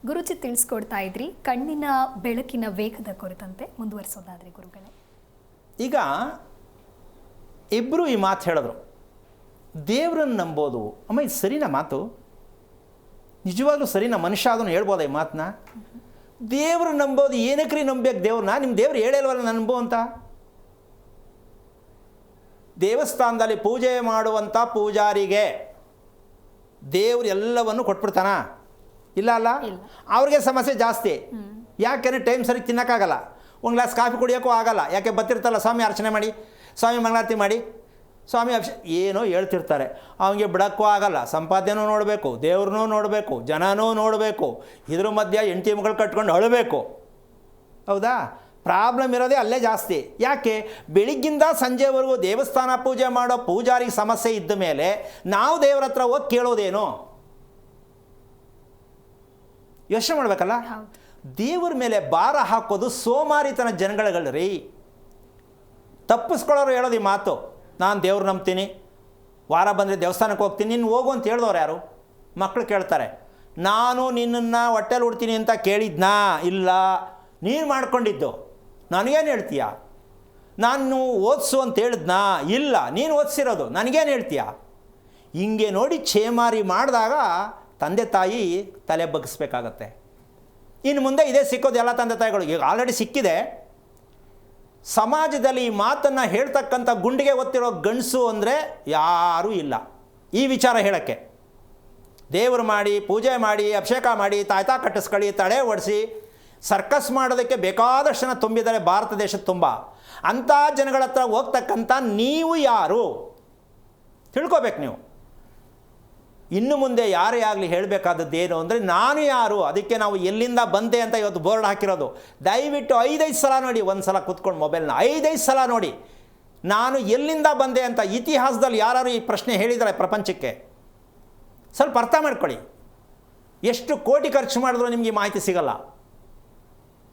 ಗುರುಜಿ ತಿಳಿಸ್ಕೊಡ್ತಾ ಇದ್ರಿ ಕಣ್ಣಿನ ಬೆಳಕಿನ ವೇಗದ ಕುರಿತಂತೆ ಮುಂದುವರಿಸೋದಾದ್ರೆ ಗುರುಗಳೇ. ಈಗ ಇಬ್ಬರು ಈ ಮಾತು ಹೇಳಿದ್ರು, ದೇವ್ರನ್ನ ನಂಬೋದು. ಅಮ್ಮ ಇದು ಸರಿನಾ ಮಾತು? ನಿಜವಾಗ್ಲೂ ಸರಿನಾ? ಮನುಷ್ಯ ಅದನ್ನು ಹೇಳ್ಬೋದ ಈ ಮಾತನ್ನ? ದೇವ್ರು ನಂಬೋದು ಏನಕ್ರಿ ನಂಬೇಕು ದೇವ್ರನ್ನ? ನಿಮ್ಮ ದೇವ್ರು ಹೇಳಿಲ್ವಲ್ಲ ನಂಬೋ ಅಂತ. ದೇವಸ್ಥಾನದಲ್ಲಿ ಪೂಜೆ ಮಾಡುವಂಥ ಪೂಜಾರಿಗೆ ದೇವ್ರು ಎಲ್ಲವನ್ನು ಕೊಟ್ಬಿಡ್ತಾನ? ಇಲ್ಲ ಅಲ್ಲ, ಅವ್ರಿಗೆ ಸಮಸ್ಯೆ ಜಾಸ್ತಿ. ಯಾಕೆಂದರೆ ಟೈಮ್ ಸರಿ ತಿನ್ನೋಕ್ಕಾಗಲ್ಲ, ಒಂದು ಗ್ಲಾಸ್ ಕಾಫಿ ಕುಡಿಯೋಕ್ಕೂ ಆಗಲ್ಲ. ಯಾಕೆ ಬರ್ತಿರ್ತಲ್ಲ, ಸ್ವಾಮಿ ಅರ್ಚನೆ ಮಾಡಿ, ಸ್ವಾಮಿ ಮಂಗಳಾರತಿ ಮಾಡಿ, ಸ್ವಾಮಿ ಏನೋ ಹೇಳ್ತಿರ್ತಾರೆ. ಅವನಿಗೆ ಬಿಡೋಕ್ಕೂ ಆಗಲ್ಲ. ಸಂಪಾದನೆಯೂ ನೋಡಬೇಕು, ದೇವ್ರನ್ನೂ ನೋಡಬೇಕು, ಜನನೂ ನೋಡಬೇಕು, ಇದ್ರ ಮಧ್ಯೆ ಹೆಂಡತಿ ಮಗಳು ಕಟ್ಕೊಂಡು ಅಳಬೇಕು. ಹೌದಾ? ಪ್ರಾಬ್ಲಮ್ ಇರೋದೇ ಅಲ್ಲೇ ಜಾಸ್ತಿ. ಯಾಕೆ? ಬೆಳಿಗ್ಗಿಂದ ಸಂಜೆವರೆಗೂ ದೇವಸ್ಥಾನ ಪೂಜೆ ಮಾಡೋ ಪೂಜಾರಿಗೆ ಸಮಸ್ಯೆ ಇದ್ದ ಮೇಲೆ ನಾವು ದೇವ್ರ ಹತ್ರ ಹೋಗಿ ಕೇಳೋದೇನು? ಯೋಚನೆ ಮಾಡಬೇಕಲ್ಲ. ದೇವ್ರ ಮೇಲೆ ಭಾರ ಹಾಕೋದು ಸೋಮಾರಿತನ ಜನಗಳಲ್ರಿ. ತಪ್ಪಿಸ್ಕೊಳ್ಳೋರು ಹೇಳೋದು ಈ ಮಾತು, ನಾನು ದೇವ್ರು ನಂಬ್ತೀನಿ, ವಾರ ಬಂದರೆ ದೇವಸ್ಥಾನಕ್ಕೆ ಹೋಗ್ತೀನಿ, ನೀನು ಹೋಗು ಅಂತ ಹೇಳಿದವ್ರು ಯಾರು? ಮಕ್ಕಳು ಕೇಳ್ತಾರೆ, ನಾನು ನಿನ್ನನ್ನು ಹೊಟ್ಟೆಲಿ ಉಡ್ತೀನಿ ಅಂತ ಕೇಳಿದ್ನಾ? ಇಲ್ಲ, ನೀನು ಮಾಡ್ಕೊಂಡಿದ್ದು. ನನಗೇನು ಹೇಳ್ತೀಯ? ನಾನು ಓದಿಸು ಅಂತ ಹೇಳಿದ್ನಾ? ಇಲ್ಲ, ನೀನು ಓದಿಸಿರೋದು. ನನಗೇನು ಹೇಳ್ತೀಯ? ಹಿಂಗೆ ನೋಡಿ ಛೇಮಾರಿ ಮಾಡಿದಾಗ ತಂದೆ ತಾಯಿ ತಲೆ ಬಗ್ಗಿಸ್ಬೇಕಾಗತ್ತೆ. ಇನ್ನು ಮುಂದೆ ಇದೇ ಸಿಕ್ಕೋದು ಎಲ್ಲ ತಂದೆ ತಾಯಿಗಳು. ಈಗ ಆಲ್ರೆಡಿ ಸಿಕ್ಕಿದೆ. ಸಮಾಜದಲ್ಲಿ ಈ ಮಾತನ್ನು ಹೇಳ್ತಕ್ಕಂಥ ಗುಂಡಿಗೆ ಒತ್ತಿರೋ ಗಂಡಸು ಅಂದರೆ ಯಾರೂ ಇಲ್ಲ ಈ ವಿಚಾರ ಹೇಳೋಕ್ಕೆ. ದೇವರು ಮಾಡಿ, ಪೂಜೆ ಮಾಡಿ, ಅಭಿಷೇಕ ಮಾಡಿ, ತಾಯ್ತಾ ಕಟ್ಟಿಸ್ಕೊಳ್ಳಿ, ತಡೆ ಓಡಿಸಿ, ಸರ್ಕಸ್ ಮಾಡೋದಕ್ಕೆ ಬೇಕಾದಷ್ಟು ಜನ ತುಂಬಿದ್ದಾರೆ ಭಾರತ ದೇಶದ ತುಂಬ. ಅಂಥ ಜನಗಳ ಹತ್ರ ಹೋಗ್ತಕ್ಕಂಥ ನೀವು ಯಾರು ತಿಳ್ಕೊಬೇಕು ನೀವು. ಇನ್ನು ಮುಂದೆ ಯಾರೇ ಆಗಲಿ ಹೇಳಬೇಕಾದದ್ದು ಏನು ಅಂದರೆ ನಾನು ಯಾರು, ಅದಕ್ಕೆ ನಾವು ಎಲ್ಲಿಂದ ಬಂದೆ ಅಂತ ಇವತ್ತು ಬೋರ್ಡ್ ಹಾಕಿರೋದು. ದಯವಿಟ್ಟು 5-5 ಸಲ ನೋಡಿ, ಒಂದು ಸಲ ಕೂತ್ಕೊಂಡು ಮೊಬೈಲ್ನ 5-5 ಸಲ ನೋಡಿ, ನಾನು ಎಲ್ಲಿಂದ ಬಂದೆ ಅಂತ. ಇತಿಹಾಸದಲ್ಲಿ ಯಾರು ಈ ಪ್ರಶ್ನೆ ಹೇಳಿದ್ದಾರೆ ಪ್ರಪಂಚಕ್ಕೆ? ಸ್ವಲ್ಪ ಅರ್ಥ ಮಾಡ್ಕೊಳ್ಳಿ. ಎಷ್ಟು ಕೋಟಿ ಖರ್ಚು ಮಾಡಿದ್ರೂ ನಿಮಗೆ ಮಾಹಿತಿ ಸಿಗಲ್ಲ.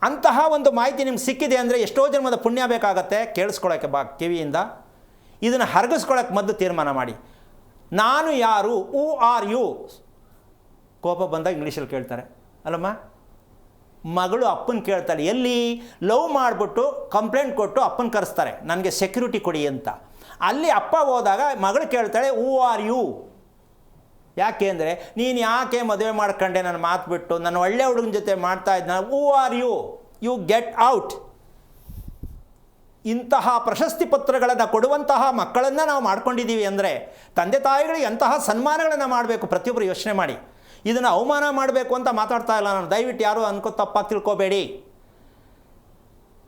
ಅಂತಹ ಒಂದು ಮಾಹಿತಿ ನಿಮ್ಗೆ ಸಿಕ್ಕಿದೆ ಅಂದರೆ ಎಷ್ಟೋ ಜನ್ಮದ ಪುಣ್ಯ ಬೇಕಾಗತ್ತೆ ಕೇಳಿಸ್ಕೊಳ್ಳೋಕ್ಕೆ ಕಿವಿಯಿಂದ. ಇದನ್ನು ಹರಗಿಸ್ಕೊಳ್ಳೋಕ್ಕೆ ಮೊದಲು ತೀರ್ಮಾನ ಮಾಡಿ. ನಾನು ಯಾರು? Who are you? ಕೋಪ ಬಂದಾಗ ಇಂಗ್ಲೀಷಲ್ಲಿ ಕೇಳ್ತಾರೆ ಅಲ್ಲಮ್ಮ. ಮಗಳು ಅಪ್ಪನ ಕೇಳ್ತಾಳೆ, ಎಲ್ಲಿ? ಲವ್ ಮಾಡಿಬಿಟ್ಟು ಕಂಪ್ಲೇಂಟ್ ಕೊಟ್ಟು ಅಪ್ಪನ ಕರೆಸ್ತಾರೆ, ನನಗೆ ಸೆಕ್ಯೂರಿಟಿ ಕೊಡಿ ಅಂತ. ಅಲ್ಲಿ ಅಪ್ಪ ಹೋದಾಗ ಮಗಳು ಕೇಳ್ತಾಳೆ, ಹೂ ಆರ್ ಯು? ಯಾಕೆ ಅಂದರೆ, ನೀನು ಯಾಕೆ ಮದುವೆ ಮಾಡ್ಕೊಂಡೆ ನನ್ನ ಮಾತು ಬಿಟ್ಟು, ನನ್ನ ಒಳ್ಳೆ ಹುಡುಗನ ಜೊತೆ ಮಾಡ್ತಾ ಇದ್ದ, who are you? You get out. ಇಂತಹ ಪ್ರಶಸ್ತಿ ಪತ್ರಗಳನ್ನು ಕೊಡುವಂತಹ ಮಕ್ಕಳನ್ನು ನಾವು ಮಾಡ್ಕೊಂಡಿದ್ದೀವಿ ಅಂದರೆ ತಂದೆ ತಾಯಿಗಳಿಗೆ ಎಂತಹ ಸನ್ಮಾನಗಳನ್ನು ಮಾಡಬೇಕು ಪ್ರತಿಯೊಬ್ಬರು ಯೋಚನೆ ಮಾಡಿ. ಇದನ್ನು ಅವಮಾನ ಮಾಡಬೇಕು ಅಂತ ಮಾತಾಡ್ತಾ ಇಲ್ಲ ನಾನು, ದಯವಿಟ್ಟು ಯಾರು ತಪ್ಪಾಗಿ ತಿಳ್ಕೊಬೇಡಿ.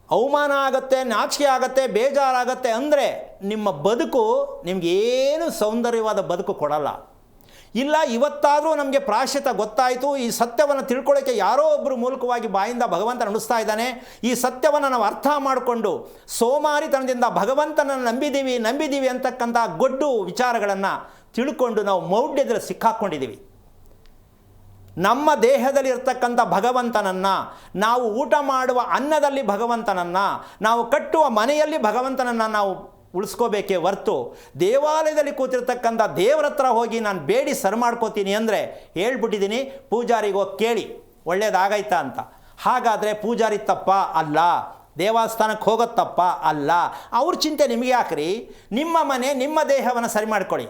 ಅವಮಾನ ಆಗುತ್ತೆ, ನಾಚಿಕೆ ಆಗುತ್ತೆ, ಬೇಜಾರಾಗತ್ತೆ ಅಂದರೆ ನಿಮ್ಮ ಬದುಕು ನಿಮಗೇನು ಸೌಂದರ್ಯವಾದ ಬದುಕು ಕೊಡಲ್ಲ. ಇಲ್ಲ, ಇವತ್ತಾದರೂ ನಮಗೆ ಪ್ರಾಯಶ್ಚಿತ್ತ ಗೊತ್ತಾಯಿತು, ಈ ಸತ್ಯವನ್ನು ತಿಳ್ಕೊಳ್ಳೋಕ್ಕೆ ಯಾರೋ ಒಬ್ಬರು ಮೂಲಕವಾಗಿ ಬಾಯಿಂದ ಭಗವಂತ ನಡೆಸ್ತಾ ಇದ್ದಾನೆ, ಈ ಸತ್ಯವನ್ನು ನಾವು ಅರ್ಥ ಮಾಡಿಕೊಂಡು ಸೋಮಾರಿತನದಿಂದ ಭಗವಂತನನ್ನು ನಂಬಿದ್ದೀವಿ ಅಂತಕ್ಕಂಥ ಗೊಡ್ಡು ವಿಚಾರಗಳನ್ನು ತಿಳ್ಕೊಂಡು ನಾವು ಮೌಢ್ಯದಲ್ಲಿ ಸಿಕ್ಕಾಕ್ಕೊಂಡಿದ್ದೀವಿ. ನಮ್ಮ ದೇಹದಲ್ಲಿ ಇರ್ತಕ್ಕಂಥ ಭಗವಂತನನ್ನು, ನಾವು ಊಟ ಮಾಡುವ ಅನ್ನದಲ್ಲಿ ಭಗವಂತನನ್ನು, ನಾವು ಕಟ್ಟುವ ಮನೆಯಲ್ಲಿ ಭಗವಂತನನ್ನು ನಾವು ಉಳಿಸ್ಕೋಬೇಕೇ ಹೊರ್ತು ದೇವಾಲಯದಲ್ಲಿ ಕೂತಿರ್ತಕ್ಕಂಥ ದೇವ್ರ ಹತ್ರ ಹೋಗಿ ನಾನು ಬೇಡಿ ಸರ್ ಮಾಡ್ಕೋತೀನಿ ಅಂದರೆ ಹೇಳ್ಬಿಟ್ಟಿದ್ದೀನಿ, ಪೂಜಾರಿಗೆ ಹೋಗಿ ಕೇಳಿ ಒಳ್ಳೇದಾಗೈತಾ ಅಂತ. ಹಾಗಾದರೆ ಪೂಜಾರಿ ತಪ್ಪ? ಅಲ್ಲ. ದೇವಸ್ಥಾನಕ್ಕೆ ಹೋಗೋದು ತಪ್ಪ? ಅಲ್ಲ. ಅವ್ರ ಚಿಂತೆ ನಿಮಗೆ ಯಾಕ್ರಿ? ನಿಮ್ಮ ಮನೆ, ನಿಮ್ಮ ದೇಹವನ್ನು ಸರಿ ಮಾಡ್ಕೊಳ್ಳಿ.